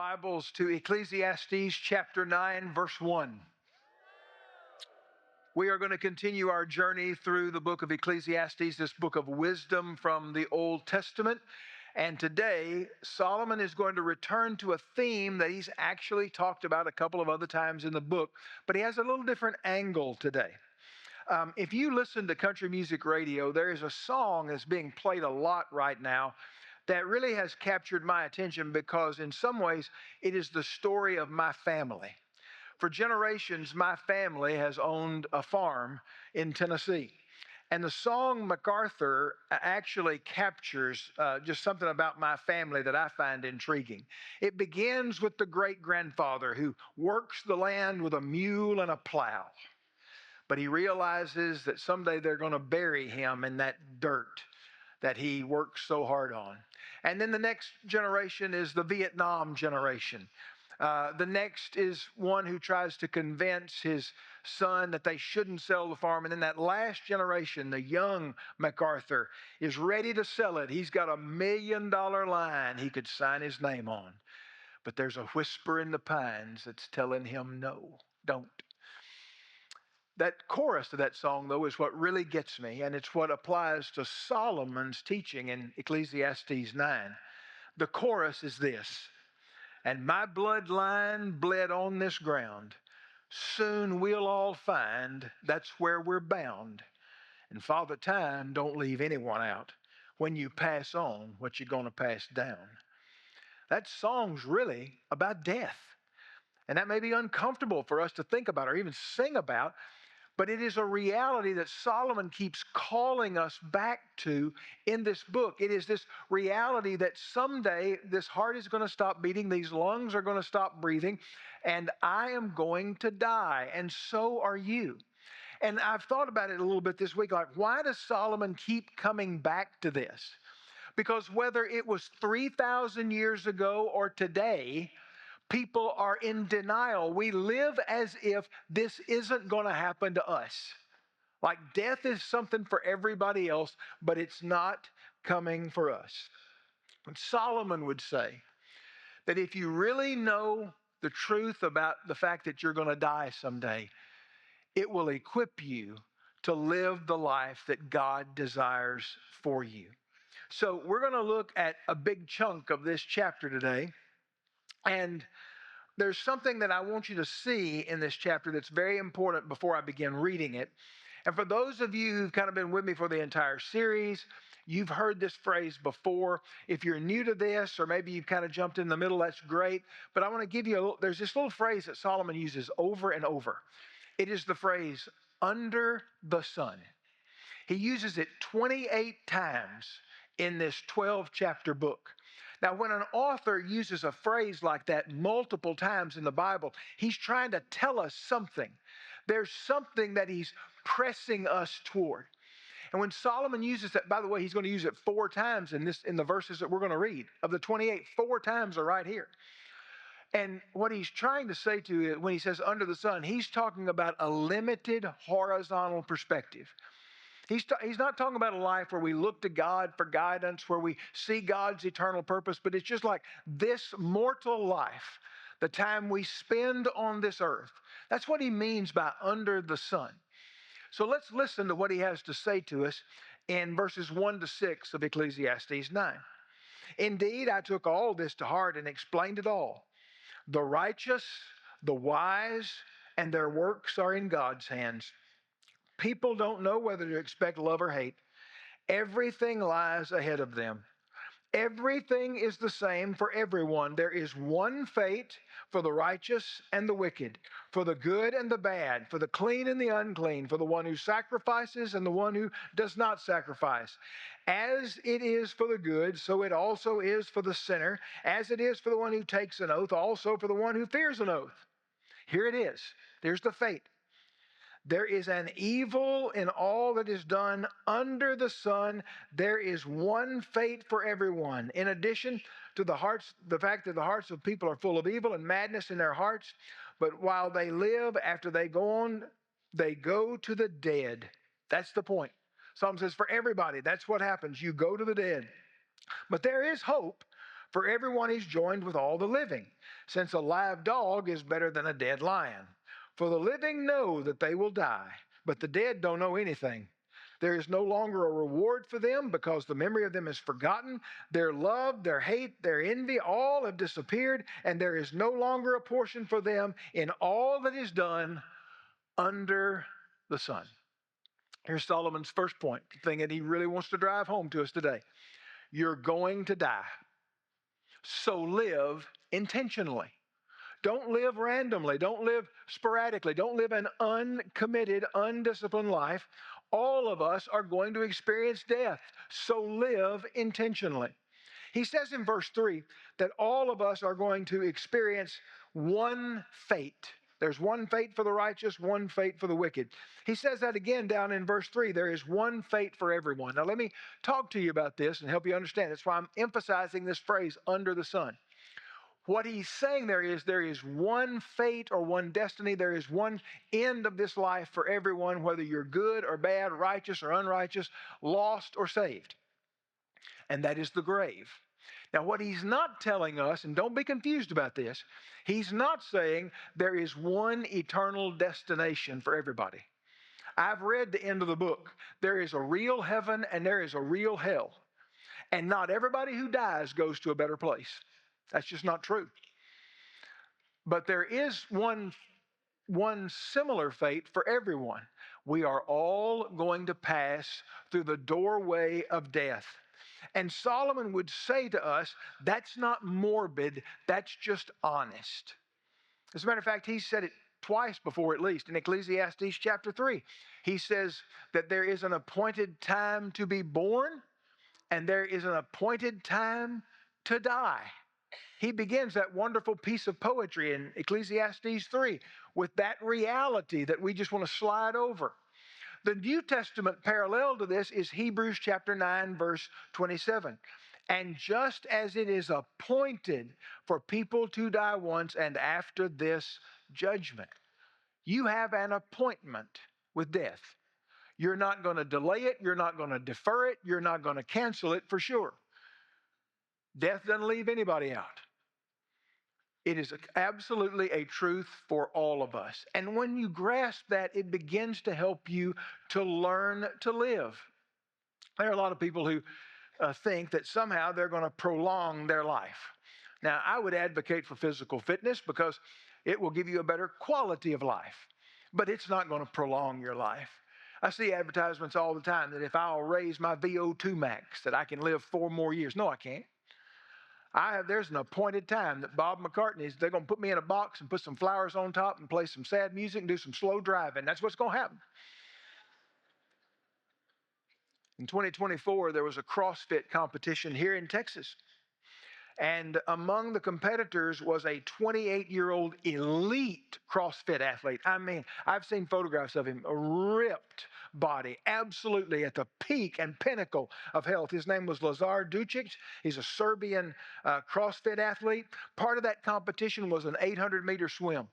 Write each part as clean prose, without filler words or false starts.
Bibles to Ecclesiastes chapter 9, verse 1. We are going to continue our journey through the book of Ecclesiastes, this book of wisdom from the Old Testament. And today, Solomon is going to return to a theme that he's actually talked about a couple of other times in the book, but he has a little different angle today. If you listen to country music radio, there is a song that's being played a lot right now that really has captured my attention because in some ways it is the story of my family. For generations, my family has owned a farm in Tennessee. And the song MacArthur actually captures just something about my family that I find intriguing. It begins with the great-grandfather who works the land with a mule and a plow. But he realizes that someday they're going to bury him in that dirt that he worked so hard on. And then the next generation is the Vietnam generation. The next is one who tries to convince his son that they shouldn't sell the farm. And then that last generation, the young MacArthur, is ready to sell it. He's got $1 million line he could sign his name on. But there's a whisper in the pines that's telling him, no, don't. That chorus of that song, though, is what really gets me, and it's what applies to Solomon's teaching in Ecclesiastes 9. The chorus is this: and my bloodline bled on this ground. Soon we'll all find that's where we're bound. And Father Time don't leave anyone out. When you pass on, what you're going to pass down. That song's really about death. And that may be uncomfortable for us to think about or even sing about, but it is a reality that Solomon keeps calling us back to in this book. It is this reality that someday this heart is going to stop beating, these lungs are going to stop breathing, and I am going to die, and so are you. And I've thought about it a little bit this week, like, why does Solomon keep coming back to this? Because whether it was 3,000 years ago or today, people are in denial. We live as if this isn't going to happen to us. Like death is something for everybody else, but it's not coming for us. And Solomon would say that if you really know the truth about the fact that you're going to die someday, it will equip you to live the life that God desires for you. So we're going to look at a big chunk of this chapter today. And there's something that I want you to see in this chapter that's very important before I begin reading it. And for those of you who've kind of been with me for the entire series, you've heard this phrase before. If you're new to this, or maybe you've kind of jumped in the middle, that's great. But I want to give you there's this little phrase that Solomon uses over and over. It is the phrase, under the sun. He uses it 28 times in this 12-chapter book. Now, when an author uses a phrase like that multiple times in the Bible, he's trying to tell us something. There's something that he's pressing us toward. And when Solomon uses that, by the way, he's going to use it 4 times in the verses that we're going to read. Of the 28, 4 times are right here. And what he's trying to say to you when he says under the sun, he's talking about a limited horizontal perspective. He's not talking about a life where we look to God for guidance, where we see God's eternal purpose, but it's just like this mortal life, the time we spend on this earth. That's what he means by under the sun. So let's listen to what he has to say to us in verses 1 to 6 of Ecclesiastes 9. Indeed, I took all this to heart and explained it all. The righteous, the wise, and their works are in God's hands. People don't know whether to expect love or hate. Everything lies ahead of them. Everything is the same for everyone. There is one fate for the righteous and the wicked, for the good and the bad, for the clean and the unclean, for the one who sacrifices and the one who does not sacrifice. As it is for the good, so it also is for the sinner. As it is for the one who takes an oath, also for the one who fears an oath. Here it is. There's the fate. There is an evil in all that is done under the sun. There is one fate for everyone. In addition to the fact that the hearts of people are full of evil and madness in their hearts, but while they live, after they go on, they go to the dead. That's the point. Psalm says for everybody, that's what happens. You go to the dead. But there is hope For everyone is joined with all the living, since a live dog is better than a dead lion. For the living know that they will die, but the dead don't know anything. There is no longer a reward for them because the memory of them is forgotten. Their love, their hate, their envy, all have disappeared, and there is no longer a portion for them in all that is done under the sun. Here's Solomon's first point, the thing that he really wants to drive home to us today. You're going to die. So live intentionally. Don't live randomly. Don't live sporadically. Don't live an uncommitted, undisciplined life. All of us are going to experience death. So live intentionally. He says in verse 3 that all of us are going to experience one fate. There's one fate for the righteous, one fate for the wicked. He says that again down in verse 3. There is one fate for everyone. Now, let me talk to you about this and help you understand. That's why I'm emphasizing this phrase, under the sun. What he's saying there is one fate or one destiny. There is one end of this life for everyone, whether you're good or bad, righteous or unrighteous, lost or saved. And that is the grave. Now, what he's not telling us, and don't be confused about this, he's not saying there is one eternal destination for everybody. I've read the end of the book. There is a real heaven and there is a real hell. And not everybody who dies goes to a better place. That's just not true. But there is one similar fate for everyone. We are all going to pass through the doorway of death. And Solomon would say to us, that's not morbid, that's just honest. As a matter of fact, he said it twice before, at least, in Ecclesiastes chapter 3. He says that there is an appointed time to be born, and there is an appointed time to die. He begins that wonderful piece of poetry in Ecclesiastes 3 with that reality that we just want to slide over. The New Testament parallel to this is Hebrews chapter 9, verse 27. And just as it is appointed for people to die once, and after this, judgment. You have an appointment with death. You're not going to delay it. You're not going to defer it. You're not going to cancel it for sure. Death doesn't leave anybody out. It is absolutely a truth for all of us. And when you grasp that, it begins to help you to learn to live. There are a lot of people who think that somehow they're going to prolong their life. Now, I would advocate for physical fitness because it will give you a better quality of life, but it's not going to prolong your life. I see advertisements all the time that if I'll raise my VO2 max, that I can live 4 more years. No, I can't. There's an appointed time that Bob McCartney's, they're going to put me in a box and put some flowers on top and play some sad music and do some slow driving. That's what's going to happen. In 2024, there was a CrossFit competition here in Texas. And among the competitors was a 28-year-old elite CrossFit athlete. I mean, I've seen photographs of him, a ripped body, absolutely at the peak and pinnacle of health. His name was Lazar Ducic. He's a Serbian CrossFit athlete. Part of that competition was an 800-meter swim.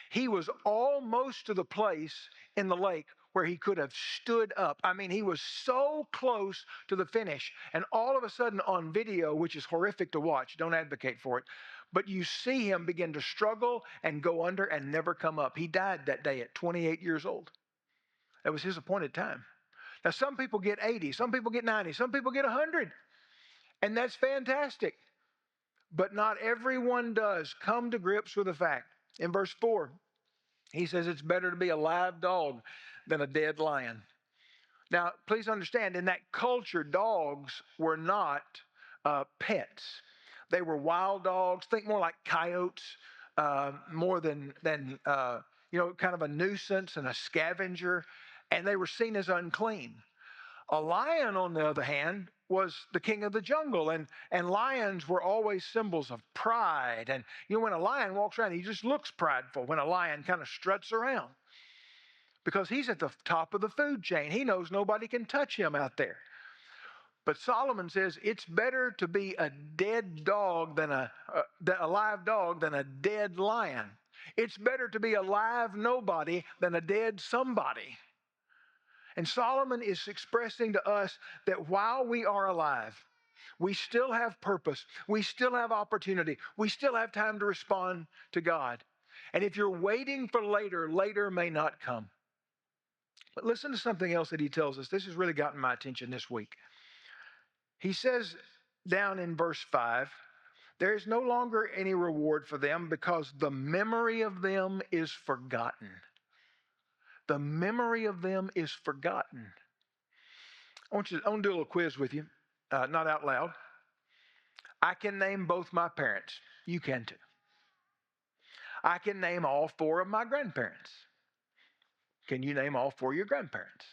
He was almost to the place in the lake where he could have stood up. I mean, he was so close to the finish. And all of a sudden on video, which is horrific to watch, don't advocate for it, but you see him begin to struggle and go under and never come up. He died that day at 28 years old. That was his appointed time. Now, some people get 80, some people get 90, some people get 100. And that's fantastic. But not everyone does come to grips with the fact. In verse 4, he says it's better to be a live dog than a dead lion. Now, please understand, in that culture, dogs were not pets. They were wild dogs. Think more like coyotes, more than kind of a nuisance and a scavenger. And they were seen as unclean. A lion, on the other hand, was the king of the jungle, and lions were always symbols of pride. And when a lion walks around, he just looks prideful when a lion kind of struts around because he's at the top of the food chain. He knows nobody can touch him out there. But Solomon says it's better to be a dead dog than a live dog than a dead lion. It's better to be a live nobody than a dead somebody. And Solomon is expressing to us that while we are alive, We still have purpose. We still have opportunity. We still have time to respond to God. And if you're waiting for later, later may not come. But listen to something else that he tells us. This has really gotten my attention this week. He says down in verse 5, there is no longer any reward for them because the memory of them is forgotten. The memory of them is forgotten. I want to do a little quiz with you, not out loud. I can name both my parents. You can too. I can name all four of my grandparents. Can you name all four of your grandparents?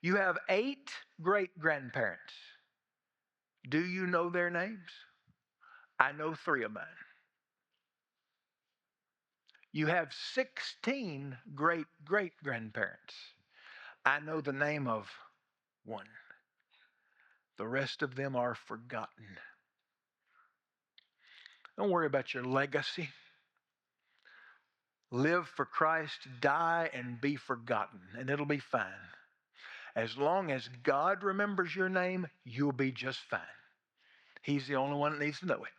You have 8 great grandparents. Do you know their names? I know 3 of mine. You have 16 great great grandparents. I know the name of 1. The rest of them are forgotten. Don't worry about your legacy. Live for Christ, die, and be forgotten, and it'll be fine. As long as God remembers your name, you'll be just fine. He's the only one that needs to know it.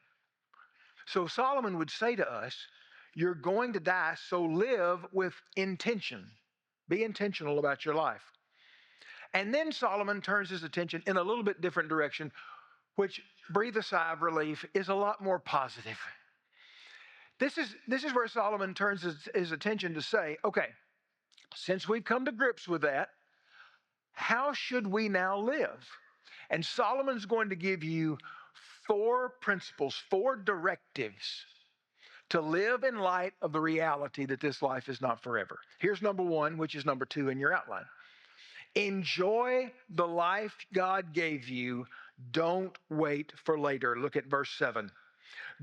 So Solomon would say to us, you're going to die, so live with intention. Be intentional about your life. And then Solomon turns his attention in a little bit different direction, which, breathe a sigh of relief, is a lot more positive. This is where Solomon turns his attention to say, okay, since we've come to grips with that, how should we now live? And Solomon's going to give you 4 principles, 4 directives to live in light of the reality that this life is not forever. Here's number 1, which is number 2 in your outline. Enjoy the life God gave you. Don't wait for later. Look at verse 7.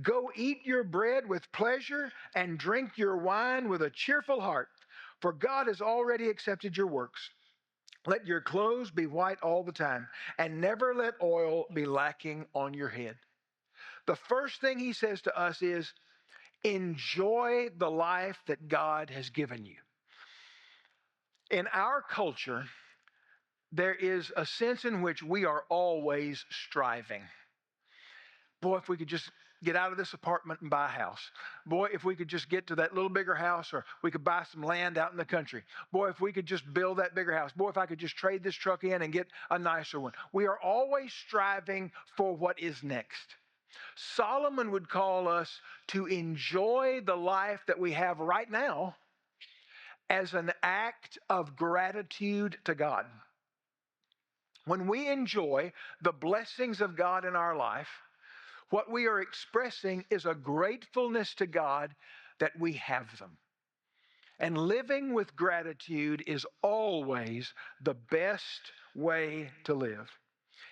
Go eat your bread with pleasure and drink your wine with a cheerful heart, for God has already accepted your works. Let your clothes be white all the time, and never let oil be lacking on your head. The first thing he says to us is, enjoy the life that God has given you. In our culture, there is a sense in which we are always striving. Boy, if we could just get out of this apartment and buy a house. Boy, if we could just get to that little bigger house, or we could buy some land out in the country. Boy, if we could just build that bigger house. Boy, if I could just trade this truck in and get a nicer one. We are always striving for what is next. Solomon would call us to enjoy the life that we have right now as an act of gratitude to God. When we enjoy the blessings of God in our life, what we are expressing is a gratefulness to God that we have them. And living with gratitude is always the best way to live.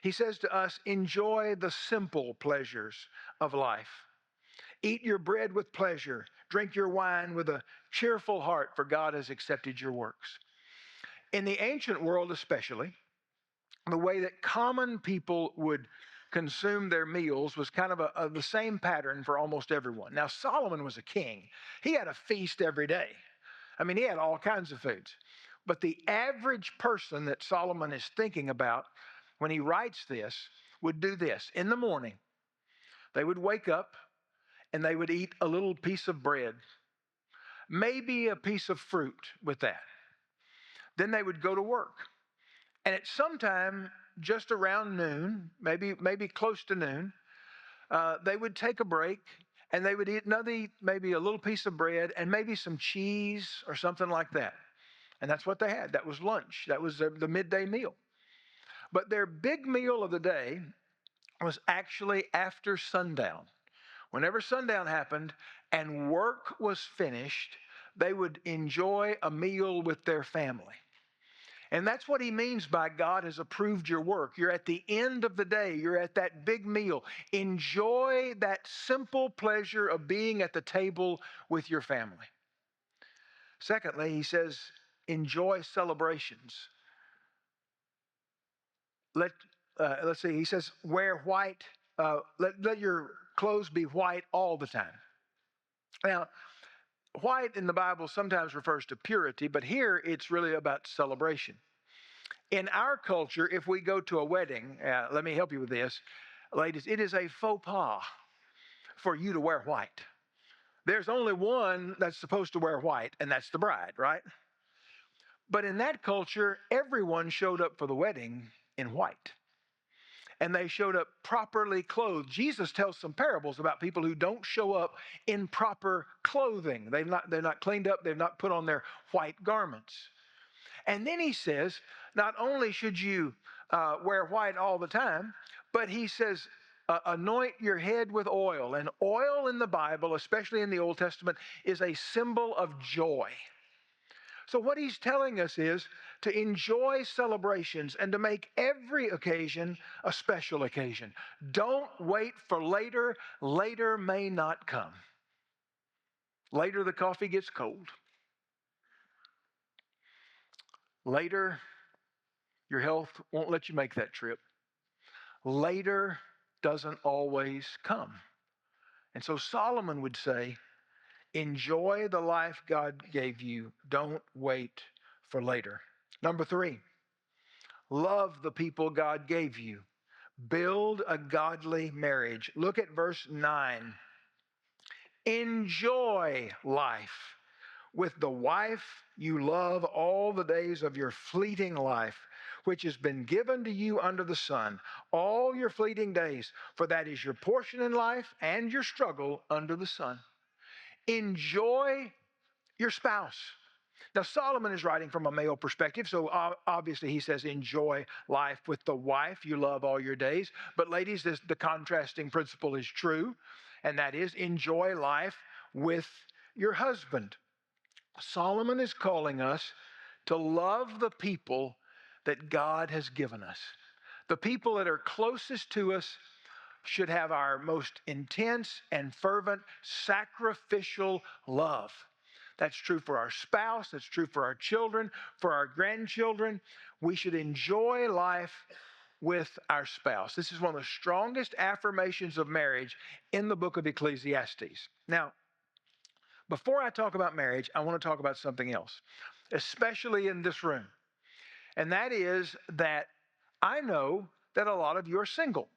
He says to us, enjoy the simple pleasures of life. Eat your bread with pleasure. Drink your wine with a cheerful heart, for God has accepted your works. In the ancient world especially, the way that common people would consume their meals was kind of the same pattern for almost everyone. Now, Solomon was a king. He had a feast every day. I mean, he had all kinds of foods. But the average person that Solomon is thinking about when he writes this would do this. In the morning, they would wake up and they would eat a little piece of bread, maybe a piece of fruit with that. Then they would go to work. And at some time, just around noon, maybe close to noon, they would take a break and they would eat maybe a little piece of bread and maybe some cheese or something like that. And that's what they had. That was lunch. That was the midday meal. But their big meal of the day was actually after sundown. Whenever sundown happened and work was finished, they would enjoy a meal with their family. And that's what he means by God has approved your work. You're at the end of the day. You're at that big meal. Enjoy that simple pleasure of being at the table with your family. Secondly, he says, enjoy celebrations. Let's see, he says, wear white. Let your clothes be white all the time. Now, white in the Bible sometimes refers to purity, but here it's really about celebration. In our culture, if we go to a wedding, let me help you with this, ladies, it is a faux pas for you to wear white. There's only one that's supposed to wear white, and that's the bride, right? But in that culture, everyone showed up for the wedding in white. And they showed up properly clothed. Jesus tells some parables about people who don't show up in proper clothing. They're not cleaned up, they've not put on their white garments. And then he says, not only should you wear white all the time, but he says, anoint your head with oil. And oil in the Bible, especially in the Old Testament, is a symbol of joy. So what he's telling us is to enjoy celebrations and to make every occasion a special occasion. Don't wait for later. Later may not come. Later the coffee gets cold. Later your health won't let you make that trip. Later doesn't always come. And so Solomon would say, enjoy the life God gave you. Don't wait for later. Number 3, love the people God gave you. Build a godly marriage. Look at verse 9. Enjoy life with the wife you love all the days of your fleeting life, which has been given to you under the sun, all your fleeting days, for that is your portion in life and your struggle under the sun. Enjoy your spouse. Now, Solomon is writing from a male perspective, so obviously he says enjoy life with the wife you love all your days. But ladies, the contrasting principle is true, and that is enjoy life with your husband. Solomon is calling us to love the people that God has given us. The people that are closest to us should have our most intense and fervent sacrificial love. That's true for our spouse. That's true for our children, for our grandchildren. We should enjoy life with our spouse. This is one of the strongest affirmations of marriage in the book of Ecclesiastes. Now, before I talk about marriage, I want to talk about something else, especially in this room. And that is that I know that a lot of you are single.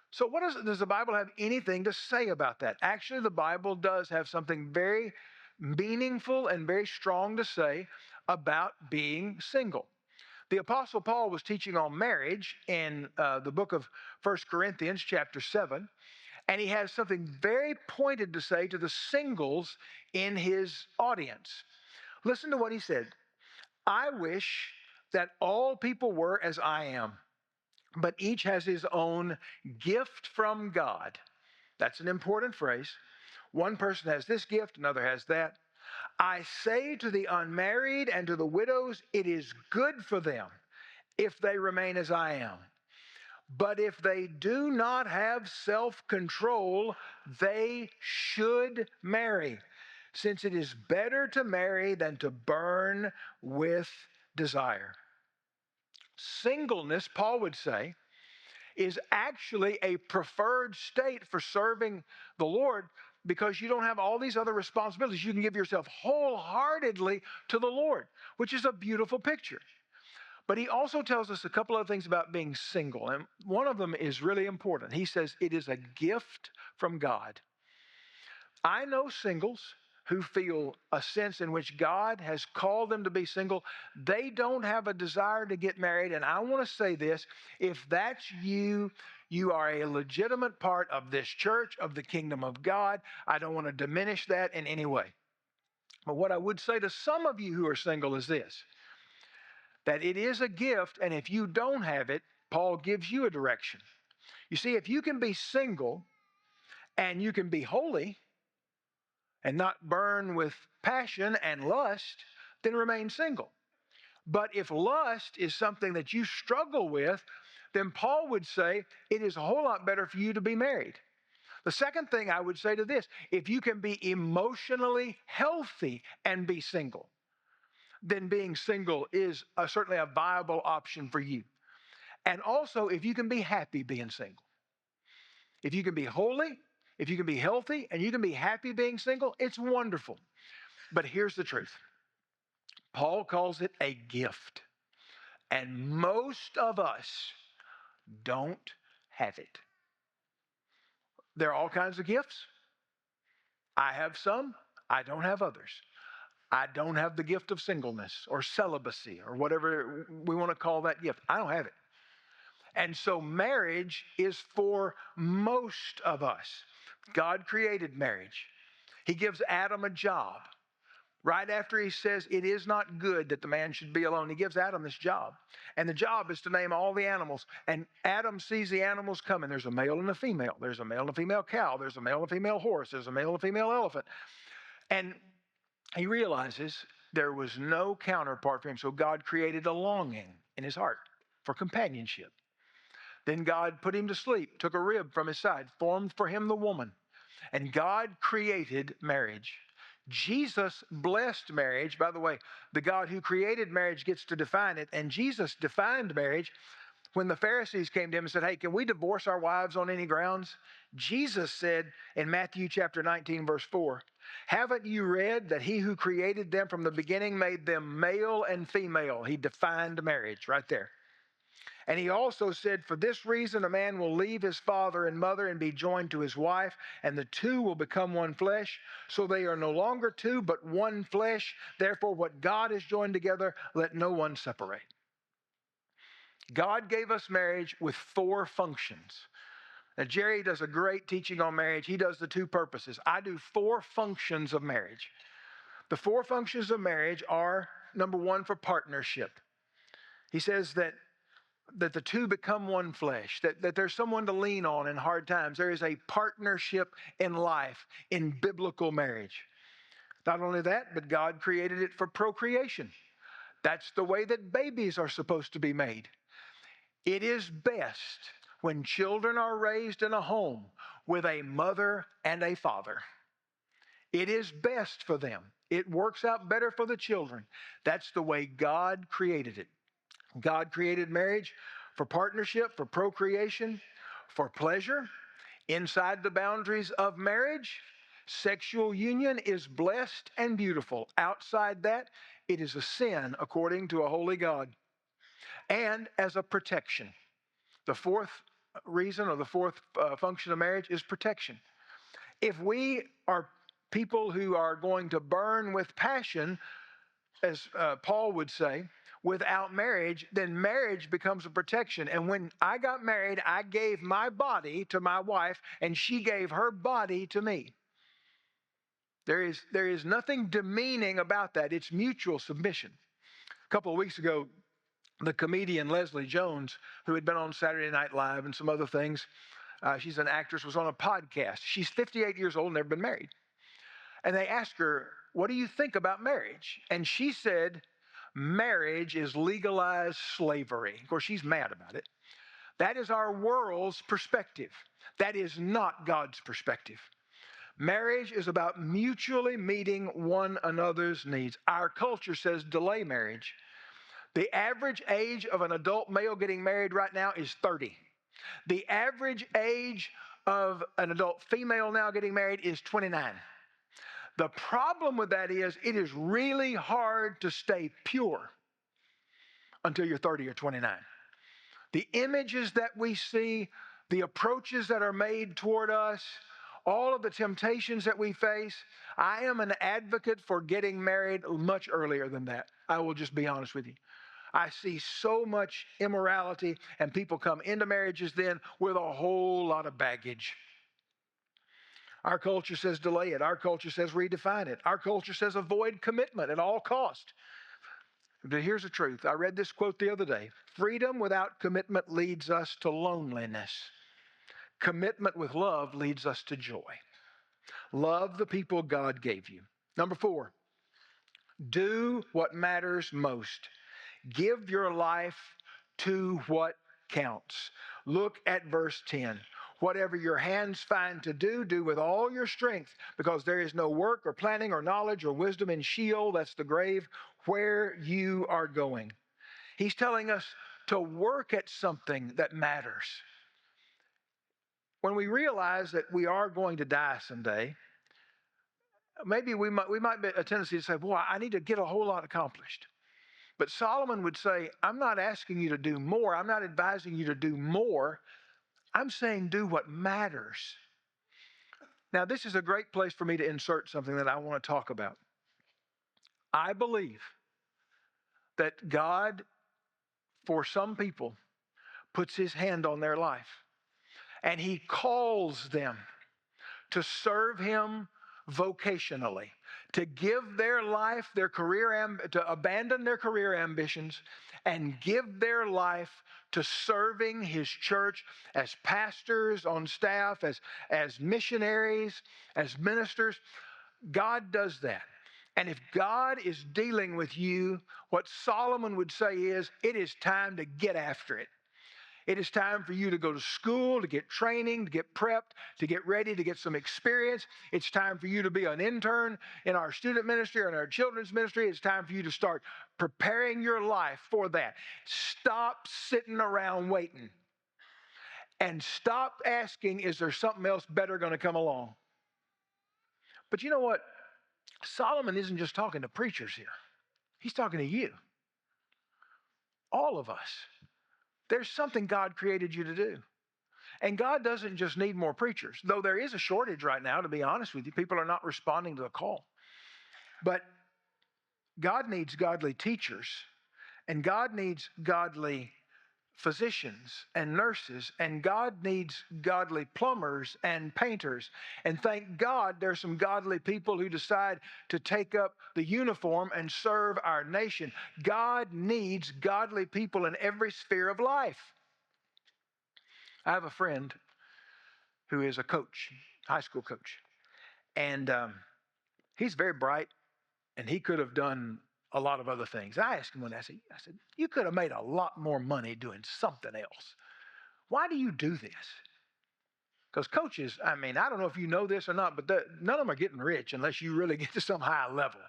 So does the Bible have anything to say about that? Actually, the Bible does have something very meaningful and very strong to say about being single. The Apostle Paul was teaching on marriage in the book of 1 Corinthians chapter 7, and he has something very pointed to say to the singles in his audience. Listen to what he said. I wish that all people were as I am, but each has his own gift from God. That's an important phrase. One person has this gift, another has that. I say to the unmarried and to the widows, it is good for them if they remain as I am. But if they do not have self-control, they should marry, since it is better to marry than to burn with desire. Singleness, Paul would say, is actually a preferred state for serving the Lord because you don't have all these other responsibilities. You can give yourself wholeheartedly to the Lord, which is a beautiful picture. But he also tells us a couple of things about being single, and one of them is really important. He says it is a gift from God. I know singles who feel a sense in which God has called them to be single. They don't have a desire to get married. And I want to say this, if that's you, you are a legitimate part of this church, of the kingdom of God. I don't want to diminish that in any way. But what I would say to some of you who are single is this, that it is a gift, and if you don't have it, Paul gives you a direction. You see, if you can be single and you can be holy, and not burn with passion and lust, then remain single. But if lust is something that you struggle with, then Paul would say it is a whole lot better for you to be married. The second thing I would say to this, if you can be emotionally healthy and be single, then being single is certainly a viable option for you. And also, if you can be happy being single. If you can be holy, if you can be healthy, and you can be happy being single, it's wonderful. But here's the truth. Paul calls it a gift. And most of us don't have it. There are all kinds of gifts. I have some, I don't have others. I don't have the gift of singleness or celibacy or whatever we want to call that gift. I don't have it. And so marriage is for most of us. God created marriage. He gives Adam a job. Right after he says it is not good that the man should be alone, he gives Adam this job. And the job is to name all the animals. And Adam sees the animals coming. There's a male and a female. There's a male and a female cow. There's a male and a female horse. There's a male and a female elephant. And he realizes there was no counterpart for him. So God created a longing in his heart for companionship. Then God put him to sleep, took a rib from his side, formed for him the woman. And God created marriage. Jesus blessed marriage. By the way, the God who created marriage gets to define it. And Jesus defined marriage when the Pharisees came to him and said, hey, can we divorce our wives on any grounds? Jesus said in Matthew chapter 19, verse 4, haven't you read that he who created them from the beginning made them male and female? He defined marriage right there. And he also said, for this reason, a man will leave his father and mother and be joined to his wife, and the two will become one flesh. So they are no longer two, but one flesh. Therefore, what God has joined together, let no one separate. God gave us marriage with 4 functions. Now, Jerry does a great teaching on marriage. He does the 2 purposes. I do 4 functions of marriage. The 4 functions of marriage are, number 1, for partnership. He says that the two become one flesh, that there's someone to lean on in hard times. There is a partnership in life, in biblical marriage. Not only that, but God created it for procreation. That's the way that babies are supposed to be made. It is best when children are raised in a home with a mother and a father. It is best for them. It works out better for the children. That's the way God created it. God created marriage for partnership, for procreation, for pleasure. Inside the boundaries of marriage, sexual union is blessed and beautiful. Outside that, it is a sin according to a holy God. And as a protection. The 4th reason or the 4th function of marriage is protection. If we are people who are going to burn with passion, as Paul would say, without marriage, then marriage becomes a protection. And when I got married, I gave my body to my wife, and she gave her body to me. There is nothing demeaning about that. It's mutual submission. A couple of weeks ago, the comedian Leslie Jones, who had been on Saturday Night Live and some other things, she's an actress, was on a podcast. She's 58 years old, never been married. And they asked her, what do you think about marriage? And she said, marriage is legalized slavery. Of course, she's mad about it. That is our world's perspective. That is not God's perspective. Marriage is about mutually meeting one another's needs. Our culture says delay marriage. The average age of an adult male getting married right now is 30. The average age of an adult female now getting married is 29. The problem with that is it is really hard to stay pure until you're 30 or 29. The images that we see, the approaches that are made toward us, all of the temptations that we face, I am an advocate for getting married much earlier than that. I will just be honest with you. I see so much immorality, and people come into marriages then with a whole lot of baggage. Our culture says delay it. Our culture says redefine it. Our culture says avoid commitment at all cost. But here's the truth. I read this quote the other day. Freedom without commitment leads us to loneliness. Commitment with love leads us to joy. Love the people God gave you. Number 4, do what matters most. Give your life to what counts. Look at verse 10. Whatever your hands find to do, do with all your strength, because there is no work or planning or knowledge or wisdom in Sheol, that's the grave, where you are going. He's telling us to work at something that matters. When we realize that we are going to die someday, maybe we might be a tendency to say, boy, I need to get a whole lot accomplished. But Solomon would say, I'm not asking you to do more. I'm not advising you to do more. I'm saying do what matters. Now, this is a great place for me to insert something that I want to talk about. I believe that God, for some people, puts his hand on their life and he calls them to serve him vocationally, to give their life, their career, to abandon their career ambitions and give their life to serving his church as pastors on staff, as missionaries, as ministers. God does that. And if God is dealing with you, what Solomon would say is, it is time to get after it. It is time for you to go to school, to get training, to get prepped, to get ready, to get some experience. It's time for you to be an intern in our student ministry or in our children's ministry. It's time for you to start preparing your life for that. Stop sitting around waiting. And stop asking, is there something else better going to come along? But you know what? Solomon isn't just talking to preachers here. He's talking to you. All of us. There's something God created you to do. And God doesn't just need more preachers, though there is a shortage right now, to be honest with you. People are not responding to the call. But God needs godly teachers, and God needs godly physicians and nurses, and God needs godly plumbers and painters. And thank God there's some godly people who decide to take up the uniform and serve our nation. God needs godly people in every sphere of life. I have a friend who is a coach, high school coach. And he's very bright, and he could have done a lot of other things. I asked him one day, I said, you could have made a lot more money doing something else. Why do you do this? Because coaches, I mean, I don't know if you know this or not, but none of them are getting rich unless you really get to some high level.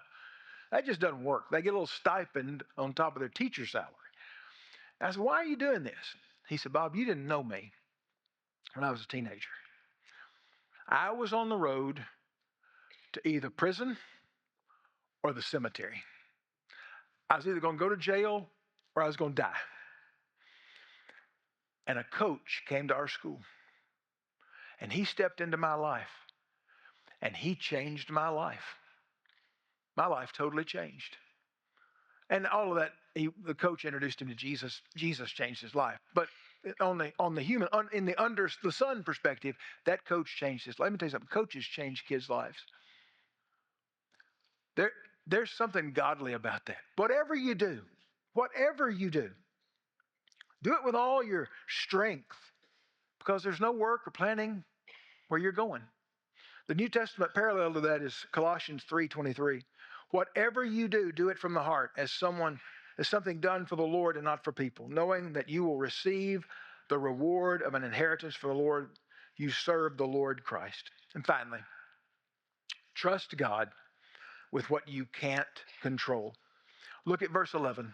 That just doesn't work. They get a little stipend on top of their teacher salary. I said, why are you doing this? He said, Bob, you didn't know me when I was a teenager. I was on the road to either prison or the cemetery. I was either going to go to jail or I was going to die. And a coach came to our school, and he stepped into my life, and he changed my life. My life totally changed. And all of that, the coach introduced him to Jesus. Jesus changed his life. But on the human, in the under the sun perspective, that coach changed his life. Let me tell you something. Coaches change kids' lives. There's something godly about that. Whatever you do, do it with all your strength, because there's no work or planning where you're going. The New Testament parallel to that is Colossians 3:23. Whatever you do, do it from the heart as something done for the Lord and not for people, knowing that you will receive the reward of an inheritance for the Lord. You serve the Lord Christ. And finally, trust God with what you can't control. Look at verse 11.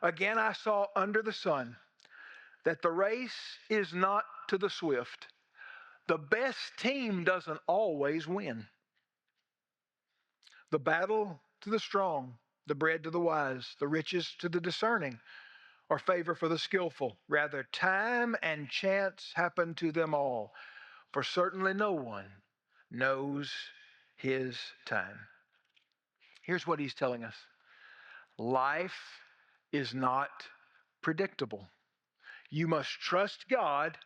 Again, I saw under the sun that the race is not to the swift. The best team doesn't always win. The battle to the strong, the bread to the wise, the riches to the discerning, or favor for the skillful. Rather, time and chance happen to them all, for certainly no one knows his time. Here's what he's telling us. Life is not predictable. You must trust God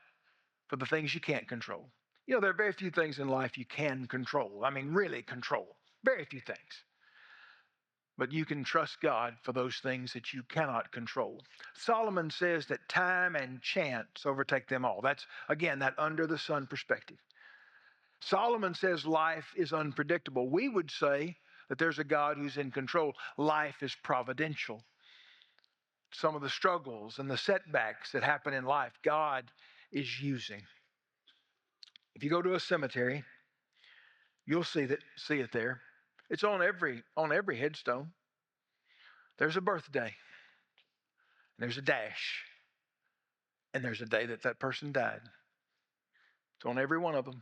for the things you can't control. You know, there are very few things in life you can control. I mean, really control. Very few things. But you can trust God for those things that you cannot control. Solomon says that time and chance overtake them all. That's, again, that under the sun perspective. Solomon says life is unpredictable. We would say that there's a God who's in control. Life is providential. Some of the struggles and the setbacks that happen in life, God is using. If you go to a cemetery, you'll see it there. It's on every headstone. There's a birthday, and there's a dash, and there's a day that person died. It's on every one of them.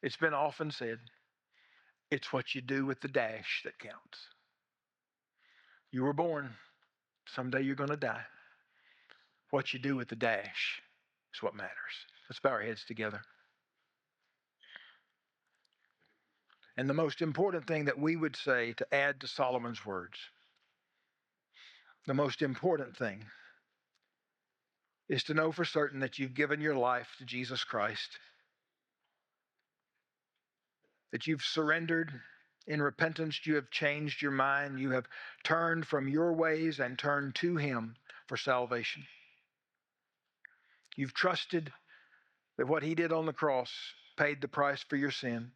It's been often said, it's what you do with the dash that counts. You were born. Someday you're going to die. What you do with the dash is what matters. Let's bow our heads together. And the most important thing that we would say to add to Solomon's words, the most important thing is to know for certain that you've given your life to Jesus Christ, that you've surrendered in repentance, you have changed your mind, you have turned from your ways and turned to Him for salvation. You've trusted that what He did on the cross paid the price for your sin,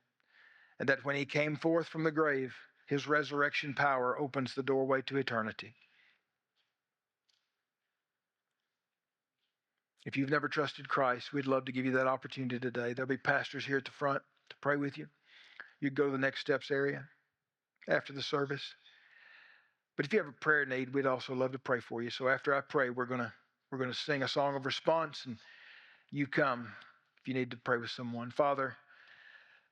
and that when He came forth from the grave, His resurrection power opens the doorway to eternity. If you've never trusted Christ, we'd love to give you that opportunity today. There'll be pastors here at the front to pray with you. You can go to the Next Steps area after the service. But if you have a prayer need, we'd also love to pray for you. So after I pray, we're gonna sing a song of response, and you come if you need to pray with someone. Father,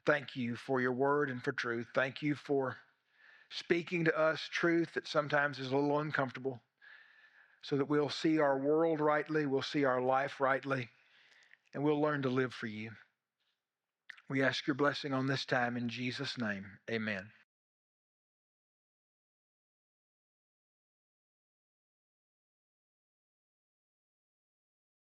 thank you for your word and for truth. Thank you for speaking to us truth that sometimes is a little uncomfortable, so that we'll see our world rightly, we'll see our life rightly, and we'll learn to live for you. We ask your blessing on this time in Jesus' name. Amen.